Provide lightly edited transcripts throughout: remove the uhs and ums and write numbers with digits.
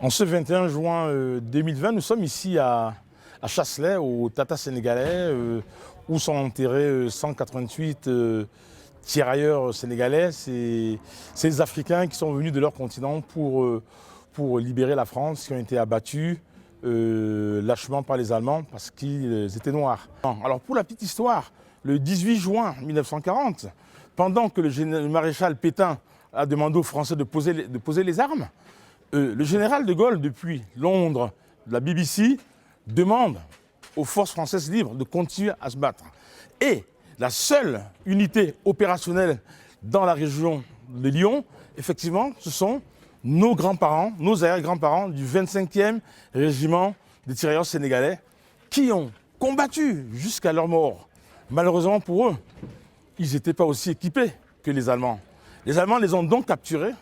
En ce 21 juin 2020, nous sommes ici à Chasselet, au Tata sénégalais, où sont enterrés 188 tirailleurs sénégalais. C'est ces Africains qui sont venus de leur continent pour libérer la France, qui ont été abattus lâchement par les Allemands parce qu'ils étaient noirs. Alors pour la petite histoire, le 18 juin 1940, pendant que le maréchal Pétain a demandé aux Français de poser les armes, le général de Gaulle, depuis Londres, la BBC, demande aux forces françaises libres de continuer à se battre. Et la seule unité opérationnelle dans la région de Lyon, effectivement, ce sont nos grands-parents, nos arrière-grands-parents du 25e régiment des tirailleurs sénégalais qui ont combattu jusqu'à leur mort. Malheureusement pour eux, ils n'étaient pas aussi équipés que les Allemands. Les Allemands les ont donc capturés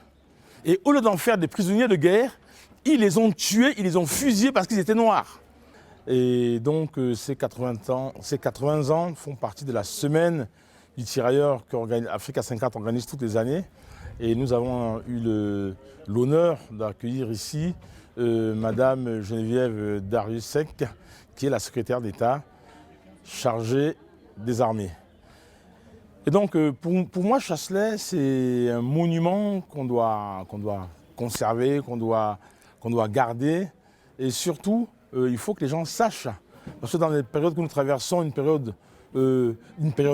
et au lieu d'en faire des prisonniers de guerre, ils les ont tués, ils les ont fusillés parce qu'ils étaient noirs. Et donc ces 80 ans font partie de la semaine du tirailleur qu'Africa 50 organise toutes les années. Et nous avons eu l'honneur d'accueillir ici Madame Geneviève Dariussec, qui est la secrétaire d'État chargée des armées. Et donc pour moi, Chasselet, c'est un monument qu'on doit conserver, qu'on doit garder. Et surtout, il faut que les gens sachent, parce que dans les périodes que nous traversons, une période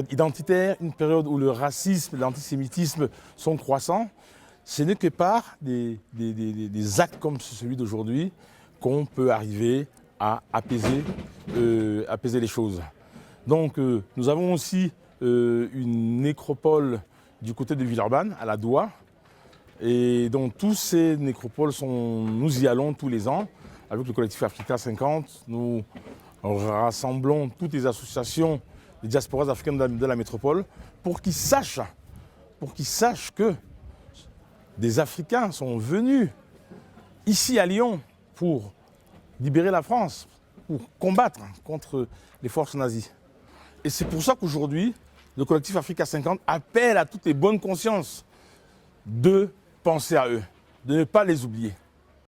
identitaire, une période où le racisme et l'antisémitisme sont croissants, ce n'est que par des actes comme celui d'aujourd'hui qu'on peut arriver à apaiser les choses. Donc nous avons aussi une nécropole du côté de Villeurbanne, à la Doua. Et donc tous ces nécropoles, nous y allons tous les ans. Avec le collectif Africa 50, nous rassemblons toutes les associations des diasporas africaines de la métropole pour qu'ils sachent que des Africains sont venus ici à Lyon pour libérer la France, pour combattre contre les forces nazies. Et c'est pour ça qu'aujourd'hui, le collectif Africa 50 appelle à toutes les bonnes consciences de penser à eux, de ne pas les oublier.